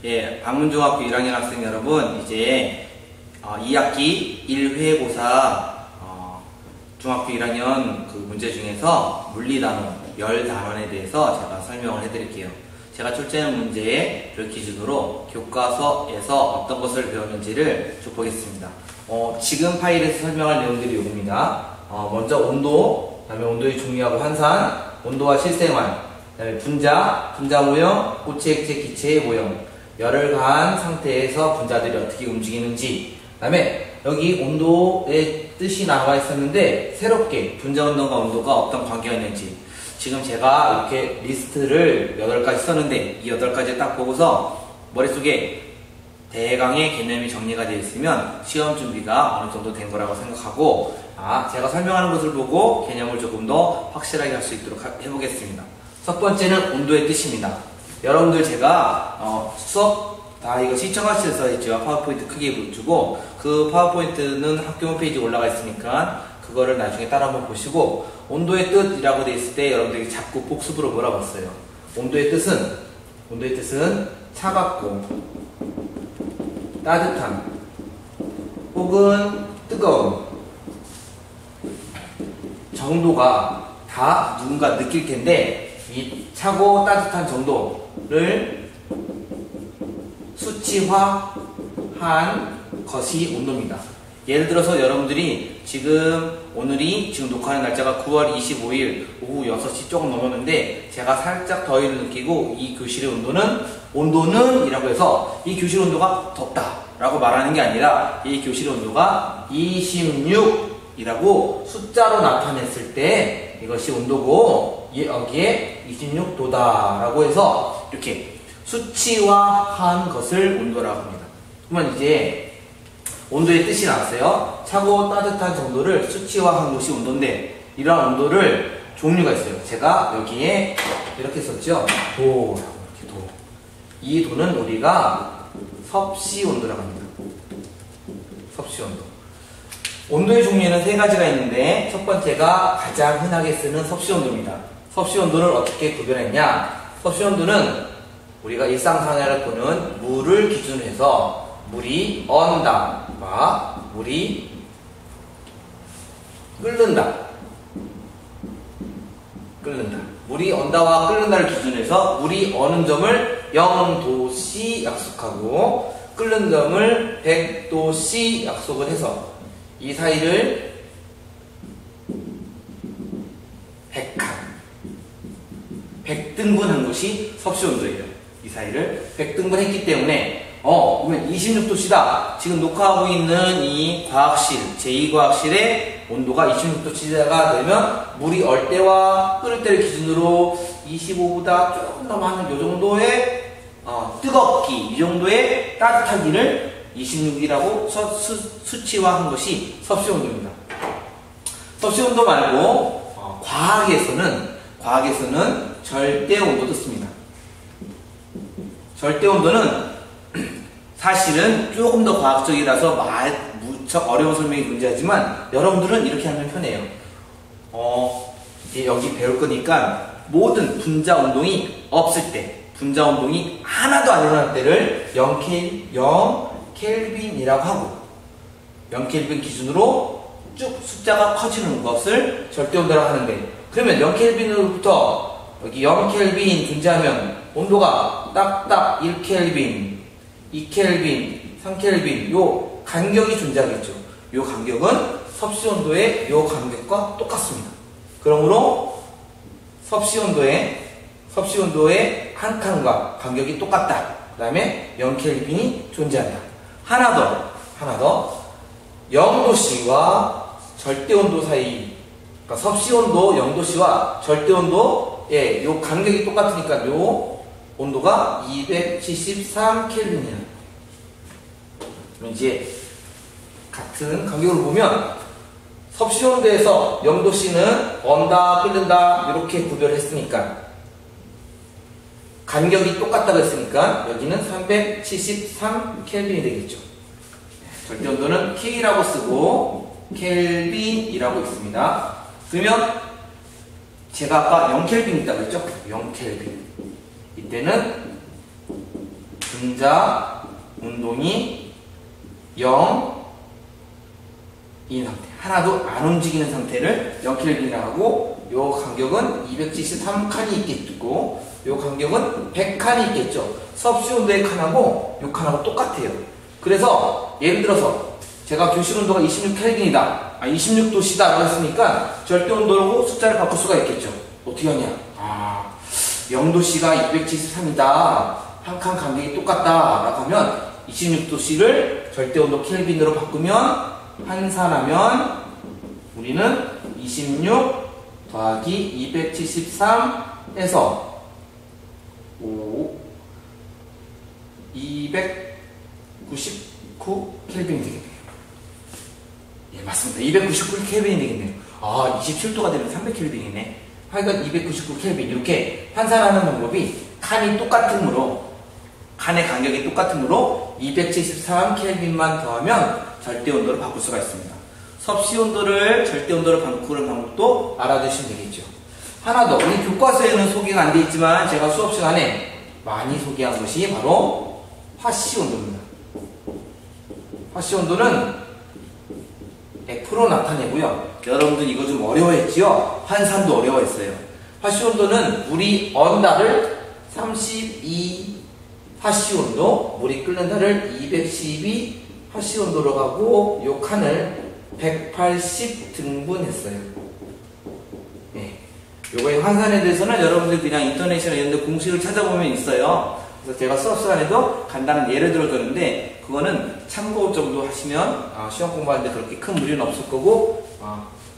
예, 방문중학교 1학년 학생 여러분, 이제 2학기 1회고사 중학교 1학년 그 문제 중에서 물리단원, 열단원에 대해서 제가 설명을 해드릴게요. 제가 출제하는 문제를 기준으로 교과서에서 어떤 것을 배웠는지를 쭉 보겠습니다. 지금 파일에서 설명할 내용들이 이겁니다. 먼저 온도, 그 다음에 온도의 종류하고 환산, 온도와 실생활, 그 다음에 분자, 분자 모형, 고체, 액체, 기체의 모형, 열을 가한 상태에서 분자들이 어떻게 움직이는지, 그 다음에 여기 온도의 뜻이 나와 있었는데 새롭게 분자 온도와 온도가 어떤 관계가 있는지, 지금 제가 이렇게 리스트를 8가지 썼는데 이 8가지 딱 보고서 머릿속에 대강의 개념이 정리가 되어 있으면 시험 준비가 어느 정도 된 거라고 생각하고, 제가 설명하는 것을 보고 개념을 조금 더 확실하게 할 수 있도록 해보겠습니다. 첫 번째는 온도의 뜻입니다. 여러분들 제가 수업 다 이거 시청하셔서 했죠. 파워포인트 크게 주고, 그 파워포인트는 학교 홈페이지에 올라가 있으니까 그거를 나중에 따라 한번 보시고, 온도의 뜻이라고 되어 있을 때 여러분들이 자꾸 복습으로 몰아봤어요. 온도의 뜻은 차갑고 따뜻한 혹은 뜨거운 정도가 다 누군가 느낄 텐데, 이 차고 따뜻한 정도를 수치화한 것이 온도입니다. 예를 들어서 여러분들이 오늘이 지금 녹화하는 날짜가 9월 25일 오후 6시 조금 넘었는데, 제가 살짝 더위를 느끼고 이 교실의 온도는 이라고 해서 이 교실 온도가 덥다 라고 말하는 게 아니라, 이 교실의 온도가 26이라고 숫자로 나타냈을 때 이것이 온도고, 여기에 26도다 라고 해서 이렇게 수치화한 것을 온도라고 합니다. 그러면 이제 온도의 뜻이 나왔어요. 차고 따뜻한 정도를 수치화한 것이 온도인데, 이러한 온도를 종류가 있어요. 제가 여기에 이렇게 썼죠. 도라고, 이렇게 도. 이 도는 우리가 섭씨 온도라고 합니다. 섭씨 온도. 온도의 종류에는 3가지가 있는데, 첫 번째가 가장 흔하게 쓰는 섭씨 온도입니다. 섭씨 온도를 어떻게 구별했냐? 섭씨 온도는 우리가 일상생활을 보는 물을 기준으로 해서 물이 언다와 물이 끓는다. 물이 언다와 끓는다를 기준으로 해서 물이 어는 점을 0도씨 약속하고 끓는 점을 100도씨 약속을 해서 이 사이를 100등분한 것이 섭씨 온도예요. 이 사이를 100등분했기 때문에 그러면 26도씨다. 지금 녹화하고 있는 이 과학실, 제2과학실의 온도가 26도씨가 되면 물이 얼 때와 끓을 때를 기준으로 25보다 조금 더 많은 이 정도의 뜨겁기, 이 정도의 따뜻하기를 26이라고 수치화한 것이 섭씨 온도입니다. 섭씨 온도 말고 과학에서는 절대 온도도 씁니다. 절대 온도는 사실은 조금 더 과학적이라서 무척 어려운 설명이 존재하지만, 여러분들은 이렇게 하면 편해요. 이제 여기 배울 거니까 모든 분자 운동이 없을 때, 분자 운동이 하나도 안 일어날 때를 0켈빈이라고 하고, 0켈빈 기준으로 쭉 숫자가 커지는 것을 절대 온도라고 하는데, 그러면 0켈빈으로부터 여기 0켈빈 존재하면 온도가 딱딱 1켈빈, 2켈빈, 3켈빈 요 간격이 존재하겠죠. 요 간격은 섭씨 온도의 요 간격과 똑같습니다. 그러므로 섭씨 온도의 한 칸과 간격이 똑같다. 그 다음에 0켈빈이 존재한다. 하나 더 0도씨와 절대온도 사이, 그러니까 섭씨온도 0도씨와 절대온도의 요 간격이 똑같으니까 요 온도가 273켈빈이에요. 그럼 이제 같은 간격을 보면 섭씨온도에서 0도씨는 언다, 끓는다 이렇게 구별했으니까, 간격이 똑같다고 했으니까 여기는 373켈빈이 되겠죠. 절대온도는 K라고 쓰고 켈빈이라고 있습니다. 그러면 제가 아까 0켈빈 있다고 했죠? 0켈빈. 이때는 분자 운동이 0인 상태. 하나도 안 움직이는 상태를 0켈빈이라고 하고, 요 간격은 273칸이 있겠고, 요 간격은 100칸이 있겠죠. 섭씨 온도의 칸하고 요 칸하고 똑같아요. 그래서 예를 들어서 제가 교실 온도가 26켈빈이다, 26도씨다 라고 했으니까 절대 온도로 숫자를 바꿀 수가 있겠죠. 어떻게 하냐? 0도씨가 273이다. 한 칸 간격이 똑같다 라고 하면 26도씨를 절대 온도 켈빈으로 바꾸면 환산하면 우리는 26 더하기 273 해서 299 켈빈이 되겠네요. 예, 맞습니다. 299 켈빈이 되겠네요. 27도가 되면 300 켈빈이네. 하여간 299 켈빈. 이렇게 환산하는 방법이 칸이 똑같으므로, 칸의 간격이 똑같으므로 273 켈빈만 더하면 절대 온도를 바꿀 수가 있습니다. 섭씨 온도를 절대 온도로 바꾸는 방법도 알아두시면 되겠죠. 하나 더, 우리 교과서에는 소개가 안 돼 있지만 제가 수업 시간에 많이 소개한 것이 바로 화씨 온도입니다. 화씨 온도는 100% 나타내고요. 여러분들 이거 좀 어려워했지요? 환산도 어려워했어요. 화씨 온도는 물이 언달을 32 화씨 온도, 물이 끓는 달을 212 화씨 온도로 가고, 요 칸을 180 등분했어요. 네. 요거의 환산에 대해서는 여러분들 그냥 인터넷이나 이런 데 공식을 찾아보면 있어요. 그래서 제가 수업 시간에도 간단한 예를 들어줬는데, 그거는 참고 정도 하시면 시험 공부하는데 그렇게 큰 무리는 없을 거고,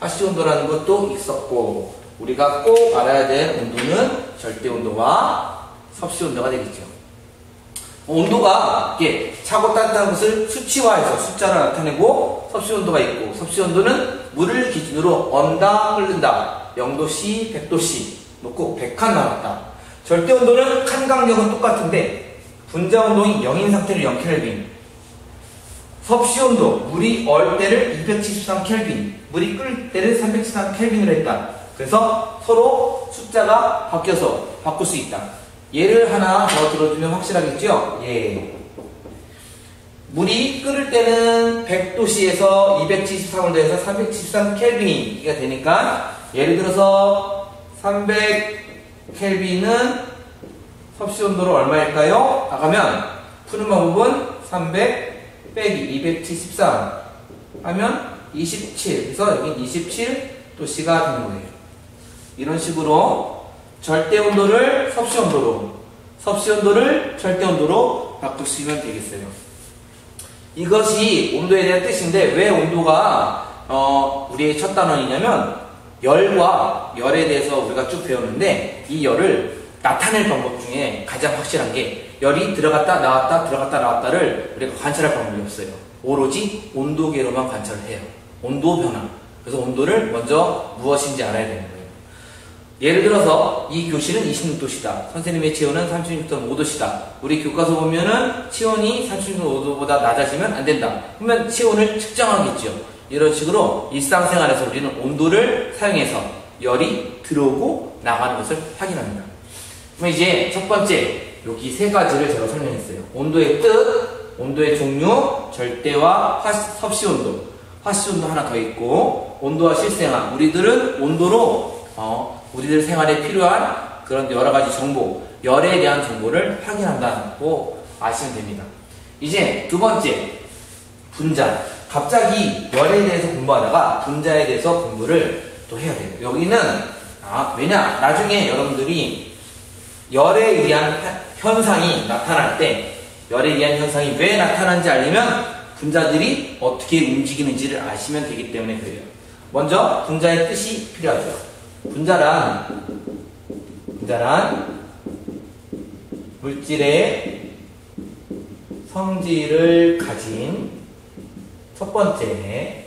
화씨 온도라는 것도 있었고, 우리가 꼭 알아야 될 온도는 절대 온도와 섭씨 온도가 되겠죠. 온도가 이렇게 차고 따뜻한 것을 수치화해서 숫자로 나타내고, 섭씨 온도가 있고, 섭씨 온도는 물을 기준으로 언다 끓는다 0도씨 100도씨 놓고 100칸 나왔다. 절대 온도는 칸 간격은 똑같은데 분자 온도인 0인 상태를 0켈빈, 섭씨 온도 물이 얼 때를 273켈빈, 물이 끓을 때를 373켈빈으로 했다. 그래서 서로 숫자가 바뀌어서 바꿀 수 있다. 예를 하나 더 들어주면 확실하겠죠? 예. 물이 끓을 때는 100도씨에서 273을 더해서 373켈빈이 되니까, 예를 들어서 300켈빈은 섭씨 온도로 얼마일까요? 나가면 푸는 방법은 300 빼기 273 하면 27. 그래서 여기 27도씨가 되는 거예요. 이런 식으로 절대 온도를 섭씨 온도로, 섭씨 온도를 절대 온도로 바꾸시면 되겠어요. 이것이 온도에 대한 뜻인데, 왜 온도가 우리의 첫 단원이냐면, 열과 열에 대해서 우리가 쭉 배웠는데, 이 열을 나타낼 방법 중에 가장 확실한 게, 열이 들어갔다 나왔다 들어갔다 나왔다를 우리가 관찰할 방법이 없어요. 오로지 온도계로만 관찰을 해요. 온도 변화. 그래서 온도를 먼저 무엇인지 알아야 되는 거예요. 예를 들어서 이 교실은 26도씨다. 선생님의 체온은 36.5도씨다. 우리 교과서 보면은 체온이 36.5도보다 낮아지면 안 된다. 그러면 체온을 측정하겠죠. 이런 식으로 일상생활에서 우리는 온도를 사용해서 열이 들어오고 나가는 것을 확인합니다. 그럼 이제 첫 번째, 여기 세 가지를 제가 설명했어요. 온도의 뜻, 온도의 종류, 절대와 섭씨 온도. 화씨 온도 하나 더 있고, 온도와 실생활. 우리들은 온도로 우리들 생활에 필요한 그런 여러 가지 정보, 열에 대한 정보를 확인한다고 아시면 됩니다. 이제 두 번째, 분자. 갑자기 열에 대해서 공부하다가 분자에 대해서 공부를 또 해야 돼요. 여기는 왜냐, 나중에 여러분들이 열에 의한 현상이 나타날 때, 열에 의한 현상이 왜 나타나는지 알려면 분자들이 어떻게 움직이는지를 아시면 되기 때문에 그래요. 먼저 분자의 뜻이 필요하죠. 분자란 물질의 성질을 가진 첫 번째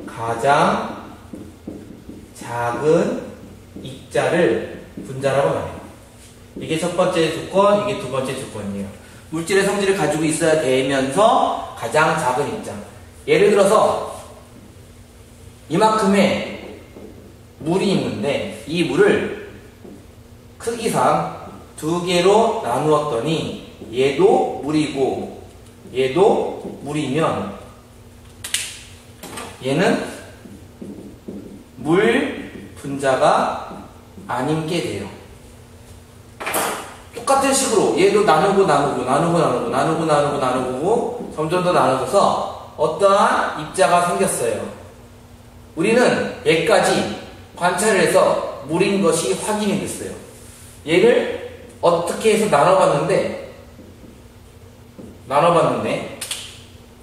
가장 작은 입자를 분자라고 말해요. 이게 첫 번째 조건, 이게 두 번째 조건이에요. 물질의 성질을 가지고 있어야 되면서 가장 작은 입자. 예를 들어서 이만큼의 물이 있는데, 이 물을 크기상 두 개로 나누었더니 얘도 물이고 얘도 물이면 얘는 물 분자가 아닌 게 돼요. 똑같은 식으로 얘도 나누고 점점 더 나눠져서 어떠한 입자가 생겼어요. 우리는 얘까지 관찰을 해서 물인 것이 확인이 됐어요. 얘를 어떻게 해서 나눠봤는데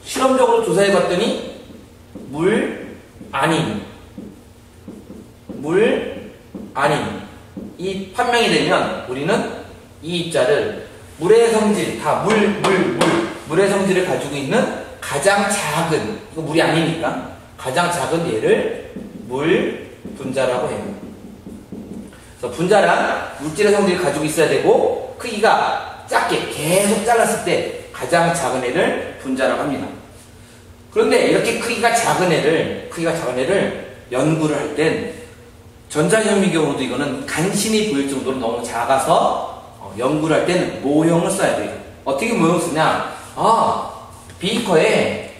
실험적으로 조사해봤더니 물 아닌 이 판명이 되면 우리는 이 입자를 물의 성질, 물의 성질을 가지고 있는 가장 작은, 이거 물이 아니니까 가장 작은 얘를 물 분자라고 해요. 그래서 분자란 물질의 성질을 가지고 있어야 되고 크기가 작게 계속 잘랐을 때 가장 작은 애를 분자라고 합니다. 그런데 이렇게 크기가 작은 애를 연구를 할 땐 전자현미 경우도 이거는 간신히 보일 정도로 너무 작아서 연구를 할 때는 모형을 써야 돼요. 어떻게 모형을 쓰냐? 비커에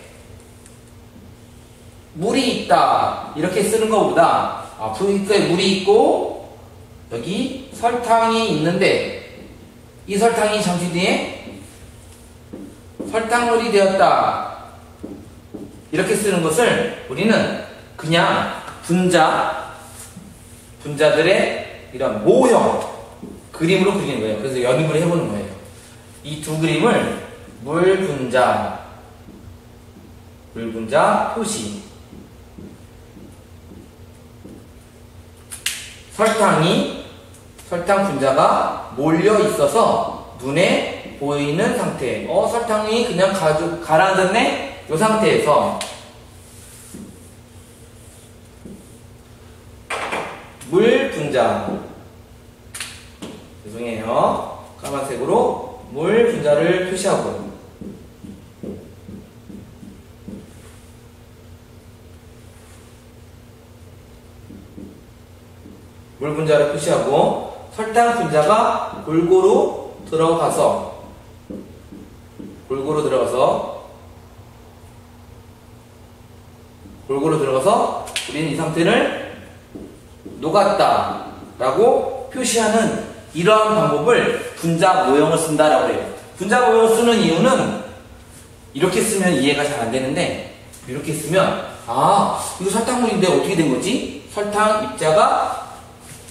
물이 있다 이렇게 쓰는 것보다 비커에 물이 있고 여기 설탕이 있는데 이 설탕이 잠시 뒤에 설탕물이 되었다 이렇게 쓰는 것을 우리는 그냥 분자들의 이런 모형 그림으로 그리는 거예요. 그래서 연입을 해보는 거예요. 이 두 그림을 물 분자 표시. 설탕 분자가 몰려 있어서 눈에 보이는 상태. 설탕이 그냥 가라앉았네? 이 상태에서 물 분자. 죄송해요. 까만색으로 물 분자를 표시하고 물 분자를 표시하고 설탕 분자가 골고루 들어가서 우리는 이 상태를 녹았다 라고 표시하는 이러한 방법을 분자 모형을 쓴다라고 해요. 분자 모형을 쓰는 이유는 이렇게 쓰면 이해가 잘 안 되는데 이렇게 쓰면 이거 설탕물인데 어떻게 된 거지? 설탕 입자가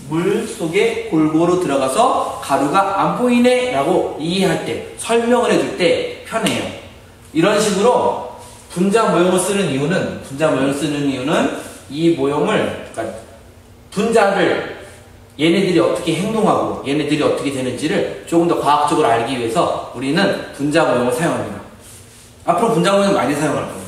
물 속에 골고루 들어가서 가루가 안 보이네 라고 이해할 때 설명을 해줄 때 편해요. 이런 식으로 분자 모형을 쓰는 이유는 이 모형을 그러니까 분자를 얘네들이 어떻게 행동하고 얘네들이 어떻게 되는지를 조금 더 과학적으로 알기 위해서 우리는 분자 모형을 사용합니다. 앞으로 분자 모형 많이 사용할 거예요.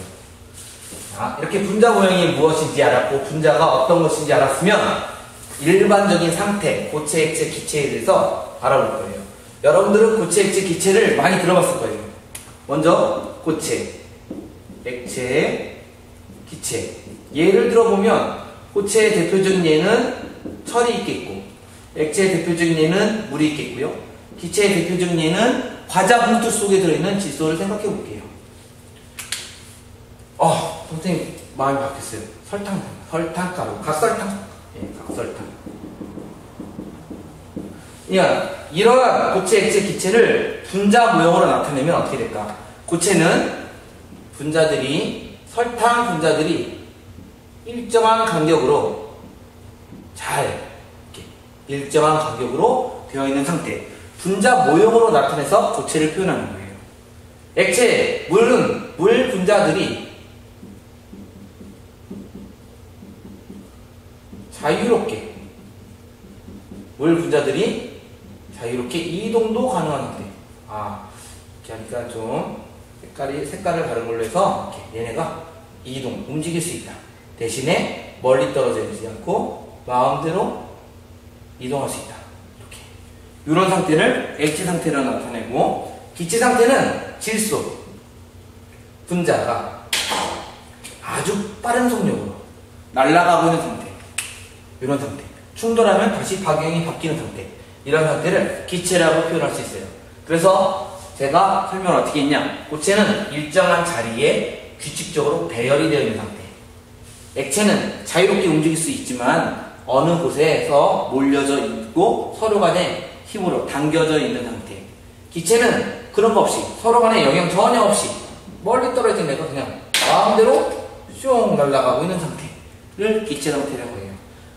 이렇게 분자 모형이 무엇인지 알았고 분자가 어떤 것인지 알았으면 일반적인 상태, 고체, 액체, 기체에 대해서 알아볼 거예요. 여러분들은 고체, 액체, 기체를 많이 들어봤을 거예요. 먼저 고체, 액체, 기체. 예를 들어보면 고체의 대표적인 예는 철이 있겠고 액체의 대표적인 예는 물이 있겠고요. 기체의 대표적인 예는 과자 봉투 속에 들어있는 질소를 생각해 볼게요. 선생님 마음이 바뀌었어요. 설탕가루, 각설탕. 각설탕. 이러한 고체, 액체, 기체를 분자 모형으로 나타내면 어떻게 될까? 고체는 설탕 분자들이 일정한 간격으로 일정한 간격으로 되어 있는 상태. 분자 모형으로 나타내서 고체를 표현하는 거예요. 액체, 물은 물 분자들이 자유롭게 이동도 가능한 상태. 이렇게 하니까 좀 색깔을 다른 걸로 해서 얘네가 움직일 수 있다. 대신에 멀리 떨어져 있지 않고 마음대로 이동할 수 있다. 이런 상태를 액체 상태로 나타내고, 기체 상태는 질소 분자가 아주 빠른 속력으로 날아가고 있는 상태. 이런 상태. 충돌하면 다시 방향이 바뀌는 상태. 이런 상태를 기체라고 표현할 수 있어요. 그래서 제가 설명을 어떻게 했냐. 고체는 일정한 자리에 규칙적으로 배열이 되어 있는 상태. 액체는 자유롭게 움직일 수 있지만 어느 곳에서 몰려져 있고 서로 간에 힘으로 당겨져 있는 상태. 기체는 그런 거 없이 서로 간에 영향 전혀 없이 멀리 떨어진 애가 그냥 마음대로 슝 날아가고 있는 상태를 기체 상태라고 해요.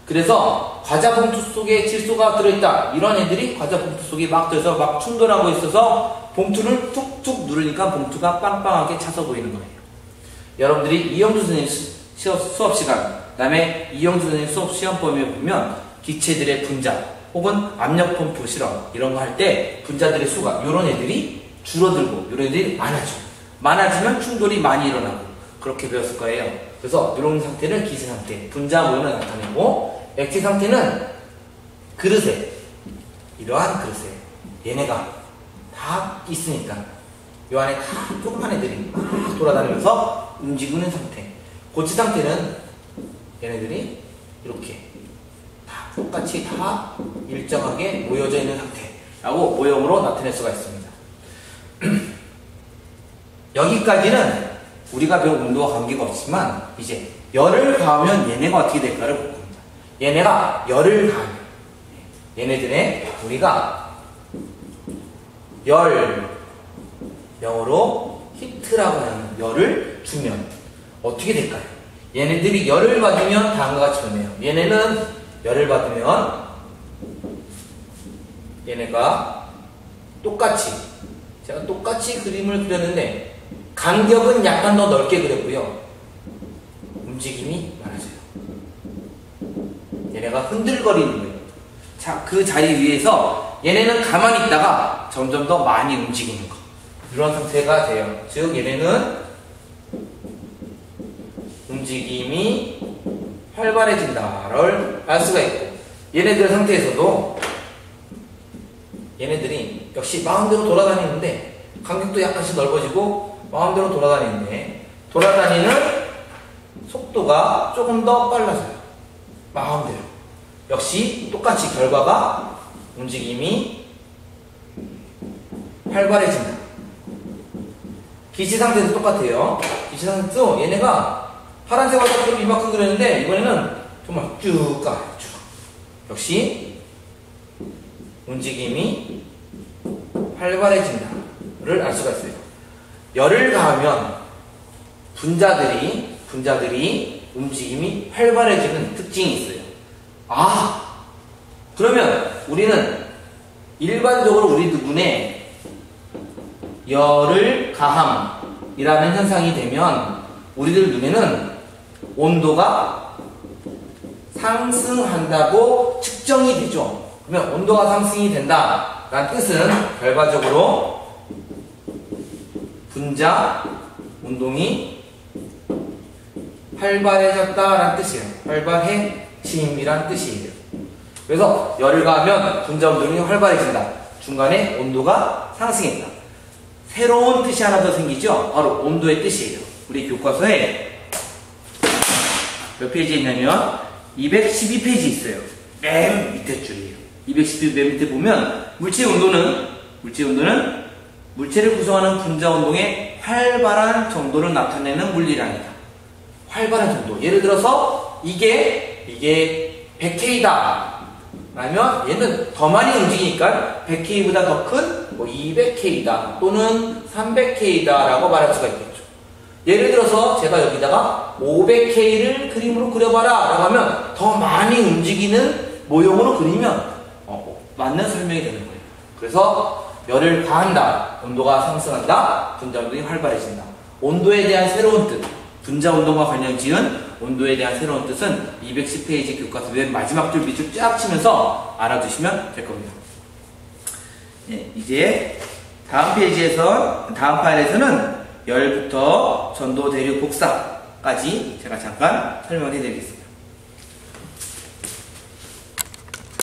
그래서 과자 봉투 속에 질소가 들어있다. 이런 애들이 과자 봉투 속에 막 들어서 막 충돌하고 있어서 봉투를 툭툭 누르니까 봉투가 빵빵하게 차서 보이는 거예요. 여러분들이 이영주 선생님 수업 시간, 그 다음에 이영주 선생님 수업 시험범위에 보면 기체들의 분자 혹은 압력 펌프 실험 이런 거 할 때 분자들의 수가 이런 애들이 줄어들고 이런 애들이 많아지면 충돌이 많이 일어나고 그렇게 배웠을 거예요. 그래서 이런 상태를 기체 상태, 분자 모형을 나타내고, 액체 상태는 그릇에, 이러한 그릇에 얘네가 다 있으니까 이 안에 다 조그만 애들이 막 돌아다니면서 움직이는 상태. 고체 상태는 얘네들이 이렇게 다 똑같이 다 일정하게 모여져 있는 상태라고 모형으로 나타낼 수가 있습니다. 여기까지는 우리가 배운 온도와 관계가 없지만 이제 열을 가하면 얘네가 어떻게 될까를 볼 겁니다. 얘네가 열을 가하면 얘네들의 우리가 열, 영어로 히트라고 하는 열을 주면 어떻게 될까요? 얘네들이 열을 받으면 다음과 같이 변해요. 얘네는 열을 받으면 얘네가 똑같이, 제가 똑같이 그림을 그렸는데 간격은 약간 더 넓게 그렸고요. 움직임이 많아져요. 얘네가 흔들거리는 거예요. 자, 그 자리 위에서 얘네는 가만히 있다가 점점 더 많이 움직이는 거. 이런 상태가 돼요. 즉 얘네는 움직임이 활발해진다를 알 수가 있고, 얘네들 상태에서도 얘네들이 역시 마음대로 돌아다니는데 간격도 약간씩 넓어지고 마음대로 돌아다니는데 돌아다니는 속도가 조금 더 빨라져요. 마음대로. 역시 똑같이 결과가 움직임이 활발해진다. 기체 상태도 똑같아요. 기체 상태도 얘네가 파란색 화살표로 이만큼 그렸는데 이번에는 정말 쭉 가요. 쭉. 역시 움직임이 활발해진다를 알 수가 있어요. 열을 가하면 분자들이 움직임이 활발해지는 특징이 있어요. 아, 그러면 우리는 일반적으로 우리 눈에 열을 가함이라는 현상이 되면 우리들 눈에는 온도가 상승한다고 측정이 되죠. 그러면 온도가 상승이 된다라는 뜻은 결과적으로 분자 운동이 활발해졌다라는 뜻이에요. 활발해짐이라는 뜻이에요. 그래서 열을 가하면 분자 운동이 활발해진다. 중간에 온도가 상승했다. 새로운 뜻이 하나 더 생기죠. 바로 온도의 뜻이에요. 우리 교과서에 몇 페이지에 있냐면 212페이지 있어요. 맨 밑에 줄이에요. 212 맨 밑에 보면 물체의 온도는 물체를 구성하는 분자 운동의 활발한 정도를 나타내는 물리량이다. 활발한 정도. 예를 들어서 이게 100K다. 라면 얘는 더 많이 움직이니까 100K보다 더 큰 200K다 또는 300K다 라고 말할 수가 있겠죠. 예를 들어서 제가 여기다가 500K를 그림으로 그려봐라 라고 하면 더 많이 움직이는 모형으로 그리면 맞는 설명이 되는 거예요. 그래서 열을 가한다, 온도가 상승한다, 분자 운동이 활발해진다. 온도에 대한 새로운 뜻, 분자 운동과 관련 지은 온도에 대한 새로운 뜻은 210페이지 교과서 맨 마지막 줄 밑줄 쫙 치면서 알아두시면 될 겁니다. 네, 이제 다음 파일에서는 열부터 전도, 대류, 복사까지 제가 잠깐 설명해 드리겠습니다.